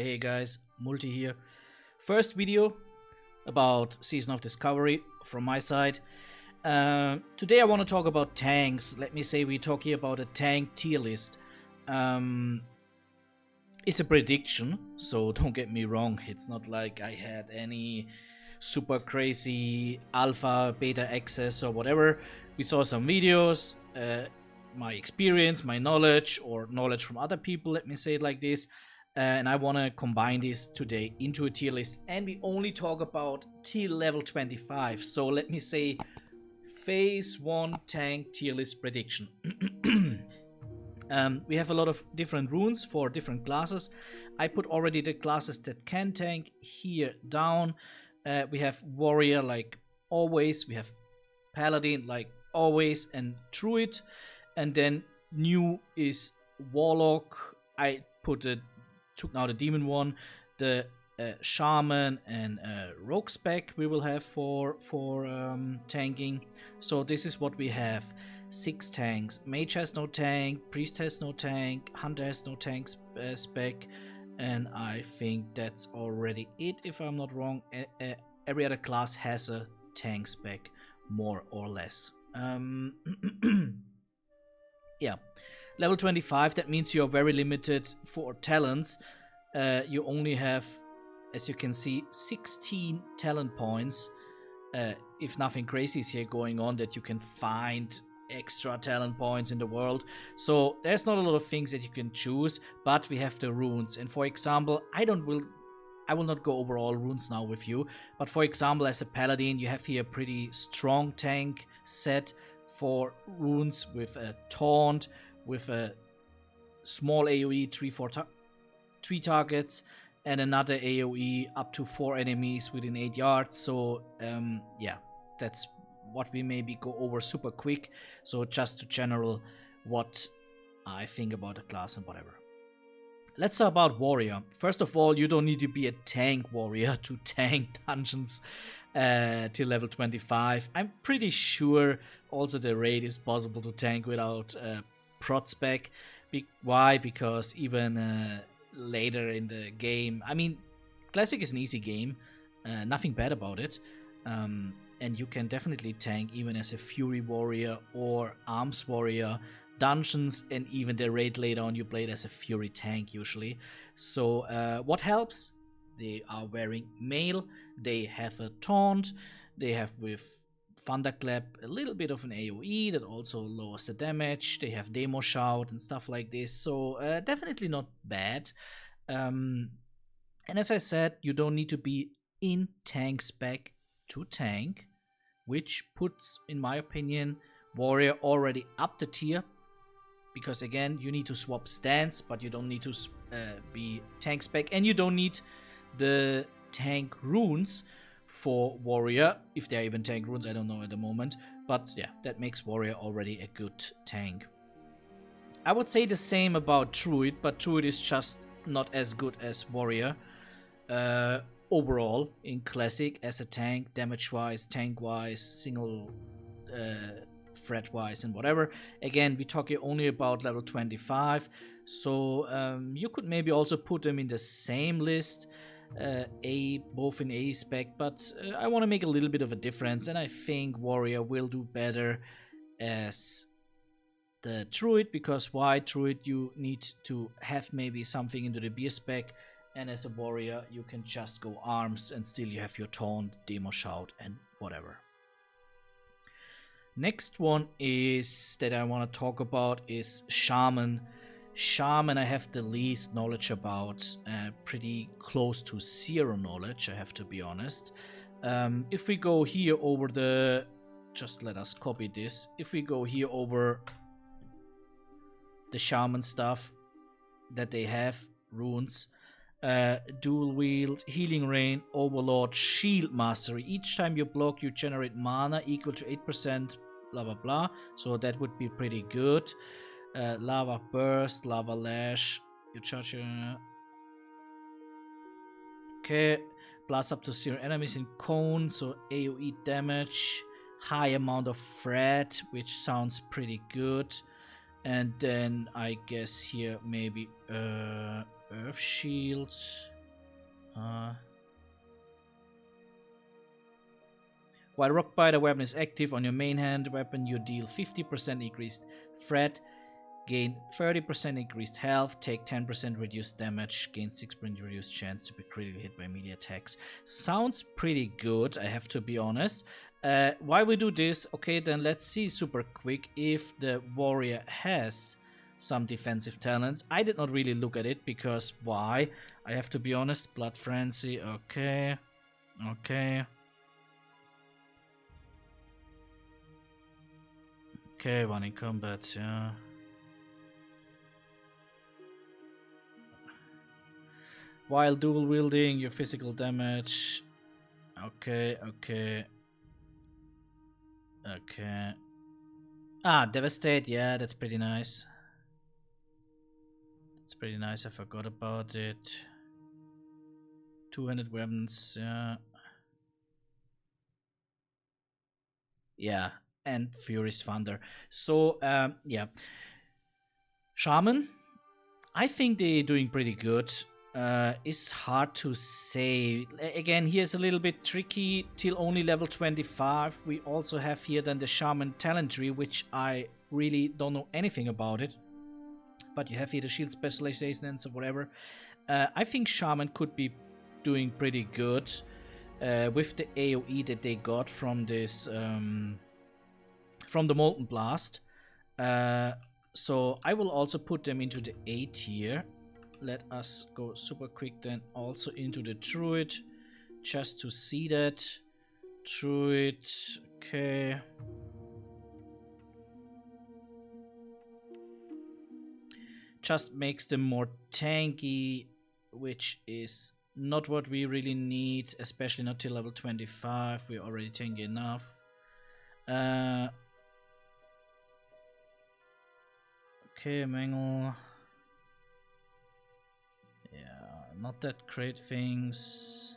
Hey guys, Multi here. First video about Season of Discovery from my side. Today I want to talk about tanks. Let me say we talk here about a tank tier list. It's a prediction, so don't get me wrong. It's not like I had any super crazy alpha, beta access or whatever. We saw some videos, my experience, my knowledge, or knowledge from other people, let me say it like this. And I want to combine this today into a tier list, and we only talk about tier level 25. So let me say phase 1 tank tier list prediction. We have a lot of different runes for different classes. I put already the classes that can tank here down. We have warrior like always, we have paladin like always, and druid, and then new is warlock. I took now the demon one, the shaman and rogue spec we will have for tanking. So this is what we have: 6 tanks. Mage has no tank, priest has no tank, hunter has no tank spec, and I think that's already it if I'm not wrong. Every other class has a tank spec, more or less. Yeah, level 25, that means you're very limited for talents. You only have, as you can see, 16 talent points. If nothing crazy is here going on that you can find extra talent points in the world. So there's not a lot of things that you can choose, but we have the runes. And for example, I will not go over all runes now with you, but for example, as a paladin, you have here a pretty strong tank set for runes with a taunt, with a small AoE 3 targets, and another AoE up to 4 enemies within 8 yards. So yeah, that's what we maybe go over super quick. So just to general what I think about the class and whatever. Let's talk about warrior. First of all, you don't need to be a tank warrior to tank dungeons till level 25. I'm pretty sure also the raid is possible to tank without prot spec. Why? Because even later in the game, I mean, classic is an easy game, nothing bad about it, and you can definitely tank even as a fury warrior or arms warrior dungeons, and even the raid later on you play it as a fury tank usually. So what helps? They are wearing mail, they have a taunt, they have with thunderclap a little bit of an AoE that also lowers the damage, they have demo shout and stuff like this. So definitely not bad. And as I said, you don't need to be in tank spec to tank, which puts, in my opinion, warrior already up the tier. Because again, you need to swap stance, but you don't need to be tank spec, and you don't need the tank runes for warrior. If they're even tank runes, I don't know at the moment. But yeah, that makes warrior already a good tank. I would say the same about druid, but druid is just not as good as warrior. Overall, in classic, as a tank, damage-wise, tank-wise, single threat-wise and whatever. Again, we talk here only about level 25, so you could maybe also put them in the same list, both in A spec, but I want to make a little bit of a difference, and I think warrior will do better as the druid. Because why? Druid, you need to have maybe something into the beer spec, and as a warrior you can just go arms and still you have your taunt, demo shout and whatever. Next one is that I want to talk about is shaman. Shaman I have the least knowledge about, pretty close to zero knowledge, I have to be honest. If we go here over the, just let us copy this. If we go here over the shaman stuff that they have, runes, dual wield, healing rain, overlord, shield mastery. Each time you block, you generate mana equal to 8%, blah blah blah. So that would be pretty good. Lava burst, lava lash, you charge okay, plus up to 0 enemies in cone, so AoE damage, high amount of threat, which sounds pretty good. And then I guess here maybe Earth Shield. While Rockbiter weapon is active on your main hand weapon, you deal 50% increased threat, gain 30% increased health, take 10% reduced damage, gain 6% reduced chance to be critically hit by melee attacks. Sounds pretty good, I have to be honest. Why we do this? Okay, then let's see super quick if the warrior has some defensive talents. I did not really look at it because why? I have to be honest. Blood Frenzy, okay. Okay. Okay, one in combat, yeah. While dual wielding, your physical damage. Okay, okay. Okay. Ah, Devastate, yeah, that's pretty nice. That's pretty nice, I forgot about it. 200 weapons, yeah. Yeah, and Fury's Thunder. So, yeah. Shaman, I think they're doing pretty good. It's hard to say. Again, here's a little bit tricky till only level 25. We also have here then the Shaman talent tree, which I really don't know anything about it. But you have here the shield specialization and so whatever. I think Shaman could be doing pretty good with the AoE that they got from this from the Molten Blast. So I will also put them into the A tier. Let us go super quick then also into the Druid, just to see that. Druid, okay. Just makes them more tanky, which is not what we really need, especially not till level 25. We're already tanky enough. Okay, Mangle. Yeah, not that great things.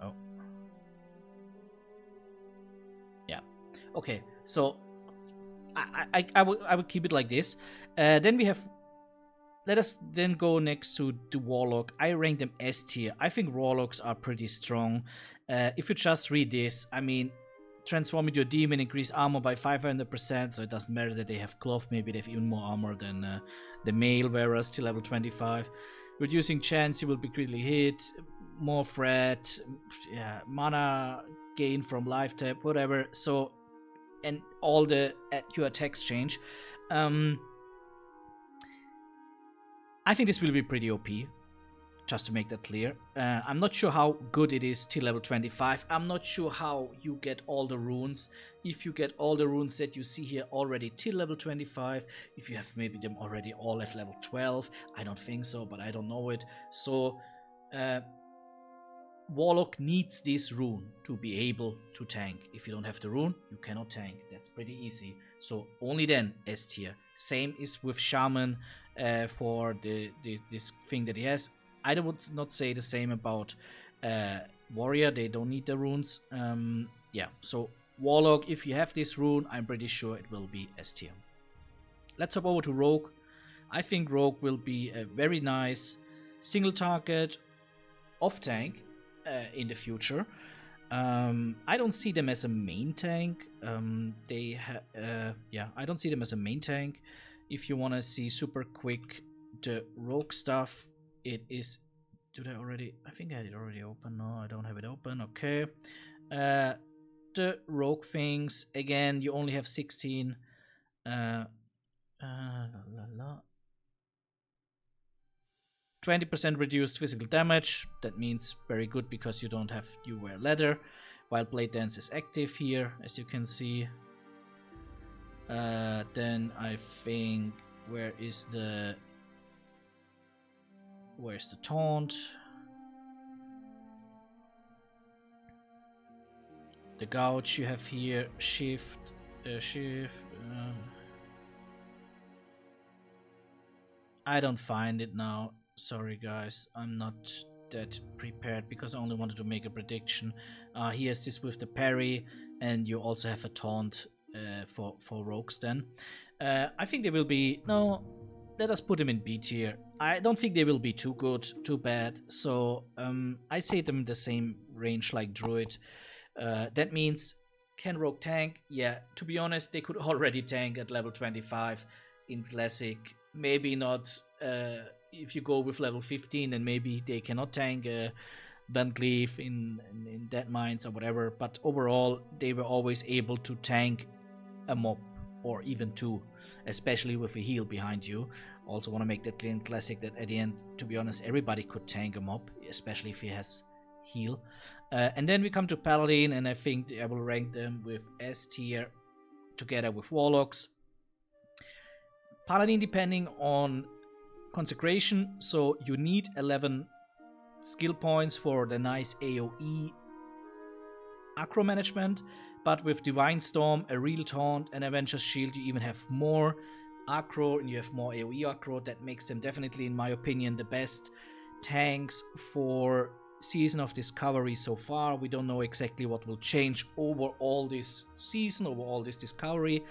Oh. Yeah. Okay, so I would keep it like this. Then we have. Let us then go next to the Warlock. I rank them S tier. I think Warlocks are pretty strong. If you just read this, I mean, transform into a demon, increase armor by 500%, so it doesn't matter that they have cloth, maybe they have even more armor than the male wearers till level 25. Reducing chance you will be critically hit, more threat, yeah, mana gain from life tap, whatever. So, and all the your attacks change. I think this will be pretty OP, just to make that clear. I'm not sure how good it is till level 25. I'm not sure how you get all the runes. If you get all the runes that you see here already till level 25, if you have maybe them already all at level 12, I don't think so, but I don't know it. So, Warlock needs this rune to be able to tank. If you don't have the rune, you cannot tank. That's pretty easy. So only then S tier. Same is with Shaman for this thing that he has. I would not say the same about Warrior. They don't need the runes. Yeah, so Warlock, if you have this rune, I'm pretty sure it will be S tier. Let's hop over to Rogue. I think Rogue will be a very nice single target off tank in the future. I don't see them as a main tank. Yeah, I don't see them as a main tank. If you want to see super quick the Rogue stuff, it is. Did I already? I think I had it already open. No, I don't have it open. Okay. The Rogue things again. You only have 16. 20% reduced physical damage. That means very good because you wear leather. While Blade Dance is active here, as you can see. Then I think where's the taunt? The gouge you have here, shift. I don't find it now. Sorry guys, I'm not that prepared because I only wanted to make a prediction. Here's this with the parry, and you also have a taunt for rogues then. I think there will be... No, let us put them in B tier. I don't think they will be too good, too bad. So I say them in the same range like Druid. That means, can Rogue tank? Yeah, to be honest, they could already tank at level 25 in Classic. Maybe not if you go with level 15, and maybe they cannot tank Van Cleave in Dead Mines or whatever. But overall, they were always able to tank a mob or even two, especially with a heal behind you. Also want to make that clear in Classic that at the end, to be honest, everybody could tank a mob, especially if he has heal. And then we come to Paladin, and I think I will rank them with S tier together with Warlocks. Paladin depending on consecration, so you need 11 skill points for the nice AoE aggro management, but with Divine Storm, a Real Taunt, and Avenger's Shield, you even have more aggro and you have more AoE aggro. That makes them definitely, in my opinion, the best tanks for Season of Discovery so far. We don't know exactly what will change over all this season, over all this discovery,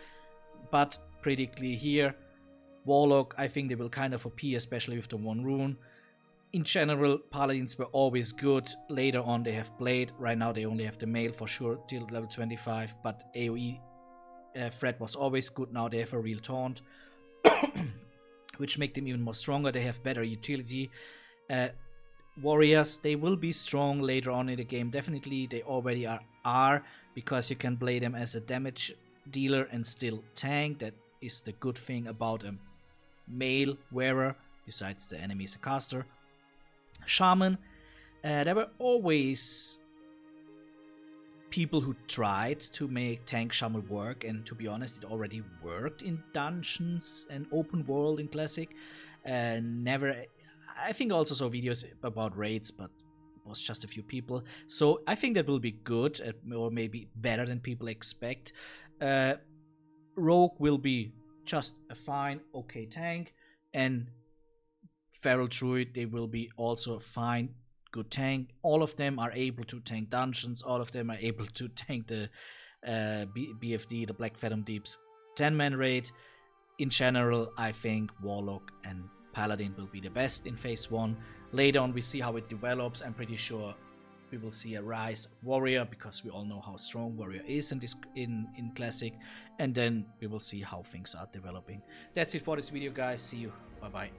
but pretty clear here. Warlock, I think they will kind of OP, especially with the one rune. In general, Paladins were always good. Later on, they have Blade. Right now, they only have the Mail for sure till level 25, but AoE threat was always good. Now they have a Real Taunt, which make them even more stronger. They have better utility. Warriors, they will be strong later on in the game. Definitely, they already are because you can play them as a damage dealer and still tank. That is the good thing about a male wearer, besides the enemy is a caster. Shaman, there were always people who tried to make tank Shaman work, and to be honest, it already worked in dungeons and open world in Classic. Never, I think I also saw videos about raids, but it was just a few people. So I think that will be good, or maybe better than people expect. Rogue will be just a fine, okay tank, and Feral Druid, they will be also a fine, good tank. All of them are able to tank dungeons. All of them are able to tank the BFD, the Black Phantom Deep's 10-man raid. In general, I think Warlock and Paladin will be the best in Phase 1. Later on, we see how it develops. I'm pretty sure we will see a rise of Warrior, because we all know how strong Warrior is in Classic. And then we will see how things are developing. That's it for this video, guys. See you. Bye-bye.